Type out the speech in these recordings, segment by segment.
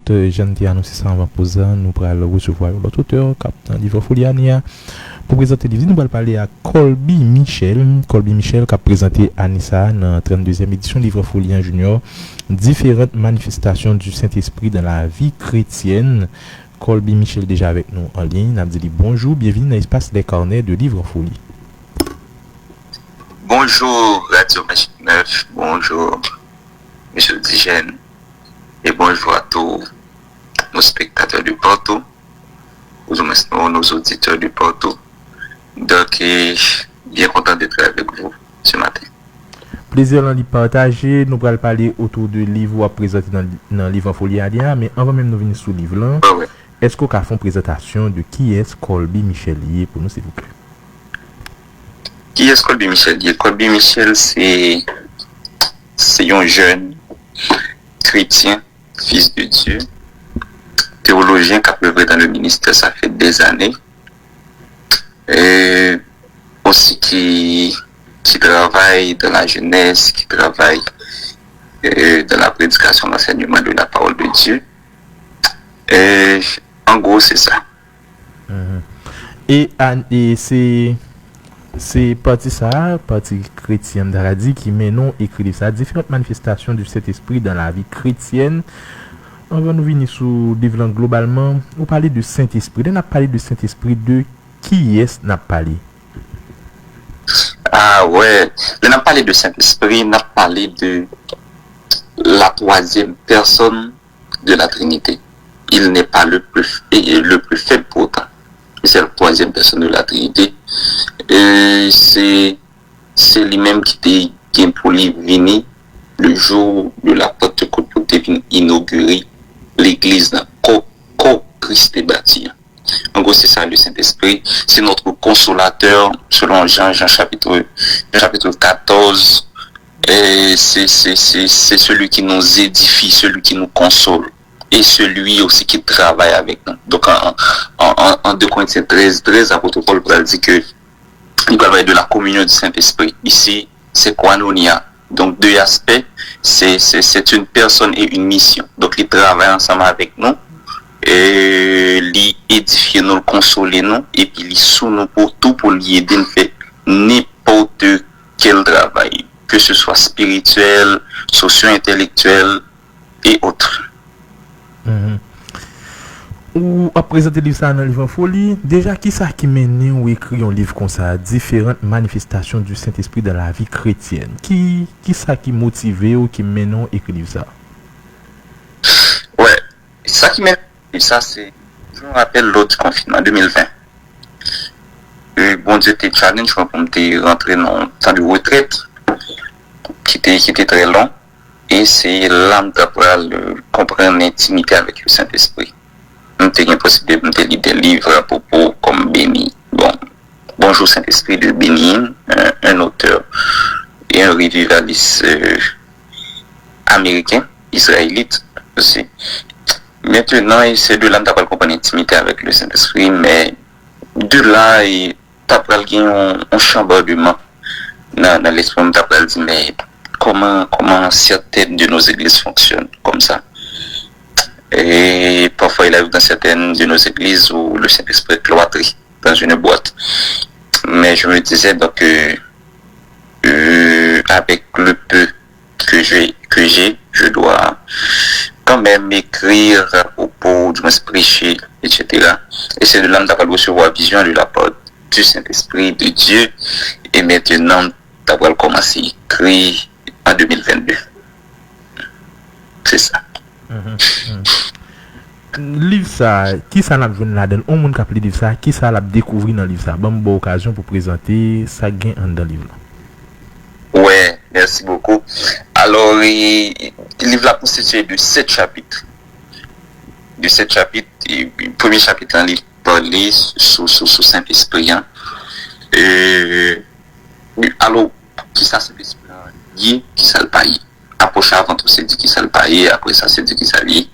je ne t'ai annoncé ça avant poser, nous allons recevoir l'autre auteur, Captain Livre Foliania. Pour présenter le livre, nous allons parler à Colby Michel. Colby Michel qui a présenté Anissa dans la 32e édition Livre Folien Junior, différentes manifestations du Saint-Esprit dans la vie chrétienne. Colby Michel déjà avec nous en ligne. Nous dit bonjour, bienvenue dans l'espace des carnets de Livre Folie. Bonjour Radio Magique 9, bonjour Monsieur Digène et bonjour à tous nos spectateurs du Porto, nos auditeurs du Porto. Donc, bien content d'être avec vous ce matin. Plaisir d'en partager. Nous allons parler autour du livre à présenter dans le livre Folie Alia, mais avant même de venir sur le livre là, est-ce qu'on a fait une présentation de qui est Colby Michel pour nous, s'il vous plaît? Qui est Colby Michel? Colby Michel, c'est un jeune chrétien, fils de Dieu, théologien qui a œuvré dans le ministère, ça fait des années. Et aussi qui travaille dans la jeunesse, qui travaille dans la prédication, l'enseignement de la parole de Dieu. Et en gros, c'est ça. Et c'est parti chrétienne d'Aradi qui mène écrit ça, différentes manifestations du Saint-Esprit dans la vie chrétienne. On va nous venir sur le livre globalement. On parler de Saint-Esprit. On a parlé de Saint-Esprit de qui est-ce n'a parlé? Ah ouais, on a parlé de Saint-Esprit, on a parlé de la troisième personne de la Trinité. Il n'est pas le plus faible pourtant. C'est la troisième personne de la Trinité. Et c'est lui-même qui est pour lui venir le jour de la Pentecôte pour inaugurer l'église dans Christ est bâti. En gros, c'est ça le Saint-Esprit. C'est notre consolateur, selon Jean chapitre 14. Et c'est celui qui nous édifie, celui qui nous console. Et celui aussi qui travaille avec nous. Donc, en 2 Corinthiens 13, l'apôtre Paul dit que il parle de la communion du Saint-Esprit. Ici, c'est koinonia. Donc, 2 aspects. C'est une personne et une mission. Donc, ils travaillent ensemble avec nous. Et lui édifier nous, consoler nous, et puis lui sous nous pour tout, pour lui aider à faire n'importe quel travail, que ce soit spirituel, socio-intellectuel et autres. Ou à présenter le livre ça dans le livre Folie, déjà qui ça qui mène ou écrit un livre comme ça, différentes manifestations du Saint-Esprit dans la vie chrétienne? Qui ça qui motive ou qui mène écrit livre ça? Ouais, ça qui mène ça, c'est, je me rappelle l'autre confinement 2020. Bon Dieu était challenge pour me rentrer dans le temps de retraite qui était très long. Et c'est l'âme d'après comprendre l'intimité avec le Saint-Esprit. J'ai une possibilité de lire des livres à propos comme Béni. Bon, Bonjour Saint-Esprit de Bénin, un auteur et un revivaliste américain, israélite aussi. Maintenant, c'est de là que comprendre l'intimité avec le Saint-Esprit, mais de là, il t'a pris un chambardement dans l'esprit, il t'a dit, mais comment certaines de nos églises fonctionnent comme ça. Et parfois, il arrive dans certaines de nos églises où le Saint-Esprit est cloîtré dans une boîte. Mais je me disais donc avec le peu que j'ai, je dois quand même écrire à propos, du moins prêcher, etc. Et c'est de là que tu recevoir vision de la part du Saint-Esprit, de Dieu. Et maintenant, tu vas commencer à écrire en 2022. C'est ça. Livre ça, qui ça l'a joué là-dedans? On monde qui a appelé livre ça, qui ça l'a découvert dans le livre ça? Bonne occasion pour présenter ça gain dans le livre là. Ouais, merci beaucoup. Alors, le livre là constitué de 7 chapitres. De 7 chapitres, le premier chapitre dans le livre parle sur Saint-Esprit. Alors, qui ça Saint-Esprit? Qui ça le paye? Approche avant tout, c'est dit qui ça le paye, après ça, c'est dit qui ça lié.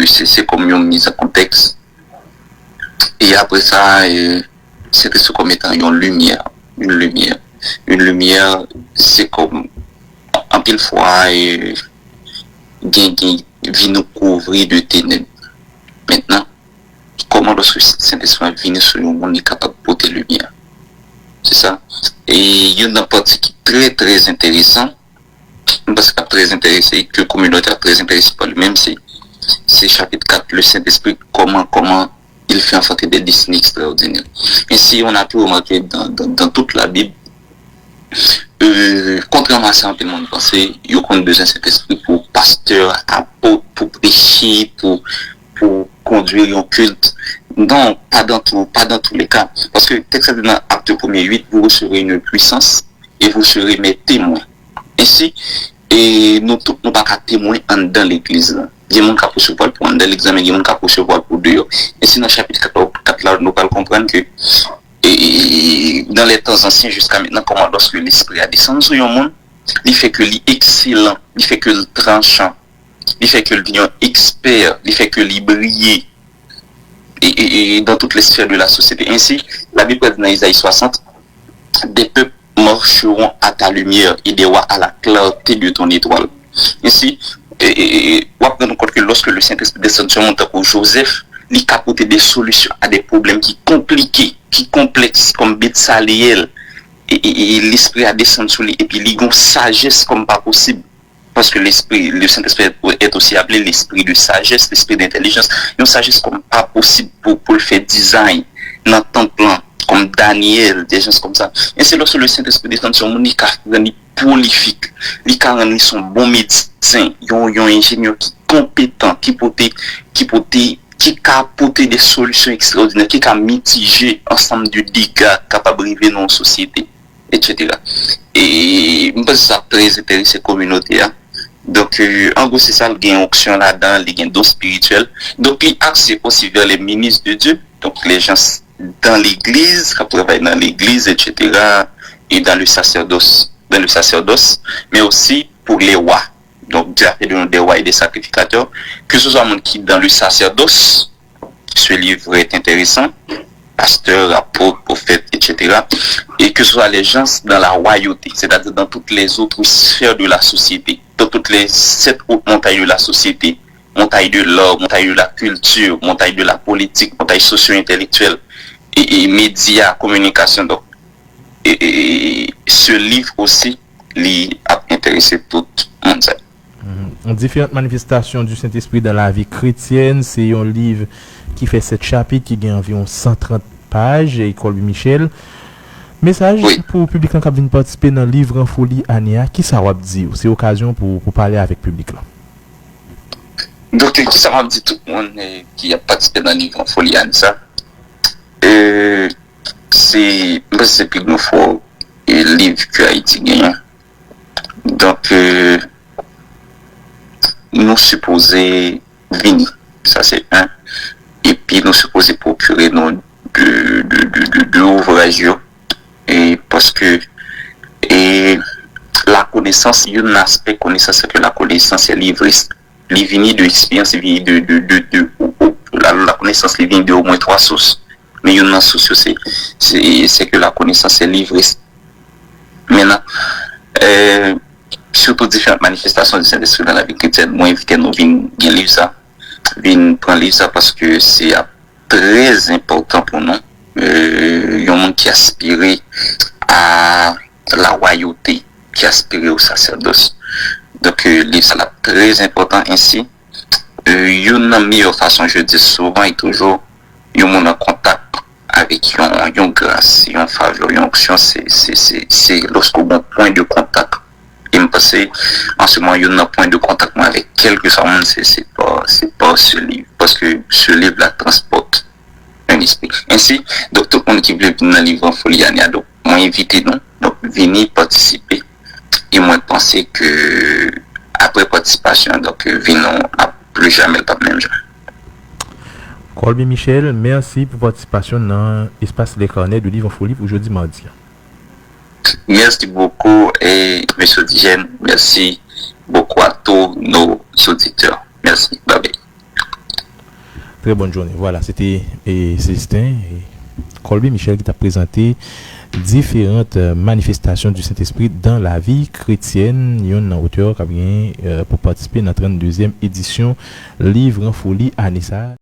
C'est comme une mise en contexte. Et après ça, c'est ce comme étant une lumière. Une lumière, c'est comme, en pile fois, vient nous couvrir de ténèbres. Maintenant, comment lorsque le Saint-Esprit vient sur nous, on est capable de porter lumière. C'est ça. Et il y a une partie qui est très très intéressante, parce que très intéressé, que la communauté est très intéressée par lui-même, c'est chapitre 4, le Saint-Esprit, comment il fait enfanter des destinées extraordinaires. Ainsi, on a pu remarquer dans toute la Bible, contrairement à ça, tout le monde pensait, il y a besoin de cet esprit pour pasteur, apôtre, pour prêcher, pour conduire un culte. Non, pas dans tous les cas. Parce que, texte dans Acte 1er 8, vous recevrez une puissance et vous serez mes témoins. Ainsi, et nous tous, nous pas qu'à témoins dans l'église. Il y a des gens qui ont recevoir pour dans l'examen, il y a des gens qui ont recevoir pour dehors. Ainsi, dans le chapitre 4, là, nous allons comprendre que et dans les temps anciens jusqu'à maintenant, comment lorsque l'esprit a descendu sur un monde, il fait que l'est excellent, il fait que le tranchant, il fait que le devient expert, il fait que l'est briller et dans toutes les sphères de la société. Ainsi, la Bible dit dans Isaïe 60, des peuples marcheront à ta lumière et des rois à la clarté de ton étoile. Ainsi, on va prendre compte que lorsque le Saint-Esprit descend sur mon temps pour Joseph, il a apporté des solutions à des problèmes qui compliqués, qui complexes, comme Bethsaliel, et l'esprit a descendu sur lui, et puis il a une sagesse comme pas possible. Parce que l'esprit, le Saint-Esprit est aussi appelé l'esprit de sagesse, l'esprit d'intelligence, une sagesse comme pas possible pour le faire design, dans ton plan, comme Daniel, des gens comme ça. Et c'est lorsque le Saint-Esprit descend sur lui, il est prolifique, il est son bon médecin, il y a un ingénieur qui est compétent, qui a apporté des solutions extraordinaires, qui a mitigé ensemble de dégâts capables de arriver dans la société, etc. Et je pense que ça très intéressé la communauté. Donc, en gros, c'est ça, il y a une option là-dedans, il y a un don spirituel. Donc, il y a accès aussi vers les ministres de Dieu, donc les gens dans l'église, qui travaillent dans l'église, etc. Et dans le sacerdoce, mais aussi pour les rois. Donc, Dieu a fait des rois et des sacrificateurs, que ce soit monde qui dans le sacerdoce, ce livre est intéressant, pasteur, apôtre, prophète, etc. Et que ce soit les gens dans la royauté, c'est-à-dire dans toutes les autres sphères de la société, dans toutes les 7 hautes montagnes de la société, montagne de l'ordre, montagne de la culture, montagne de la politique, montagne socio-intellectuelle, et médias, communication. Donc, et ce livre aussi, lui a intéressé tout le monde. Différentes manifestations du Saint-Esprit dans la vie chrétienne, c'est un livre qui fait 7 chapitres, qui gagne environ 130 pages, et Colby Michel. Message pour le public qui vient participer dans le livre en folie Ania, qui ça va dire? C'est l'occasion pour parler avec le public là. Donc, qui ça va dire tout le monde qui a participé dans le livre en folie Ania? C'est plus une fois le livre que Haïti gagne. Donc, nous supposons venir, ça c'est un, et puis nous supposons procurer nos deux ouvrages, et parce que la connaissance, il y a un aspect connaissance, c'est que la connaissance est livrée, elle vient de l'expérience, elle vient la connaissance elle vient de au moins 3 sources, mais il y a une source, c'est que la connaissance est livrée. Maintenant, surtout différentes manifestations du Saint-Esprit dans la vie chrétienne, moi invité nous viens lire ça, prendre lire ça parce que c'est très important pour nous. Il y a un monde qui aspire à la royauté, qui aspire au sacerdoce. Donc lire ça là très important ainsi. Il y a une meilleure façon, je dis souvent et toujours, il y a un monde en contact avec une grâce, une faveur, une onction, c'est lorsqu'on a un point de contact. Et me passer en ce moment il y a un point de contact avec quelque chose, c'est pas ce livre, parce que ce livre là transporte un esprit. Ainsi, donc tout le monde qui veut venir dans le livre en folie Ania, donc moi invité nous, donc venir participer, et moi penser que après participation, donc venons à plus jamais pas même jour. Colby Michel, merci pour votre participation dans l'espace Les Carnets de livre en folie aujourd'hui mardi. Merci beaucoup et M. Digène, merci beaucoup à tous nos auditeurs. Merci. Bye bye. Très bonne journée. Voilà, c'était Célestin et Colby Michel qui t'a présenté différentes manifestations du Saint-Esprit dans la vie chrétienne. Il y a un auteur qui vient pour participer à la 32e édition Livre en folie Anissa.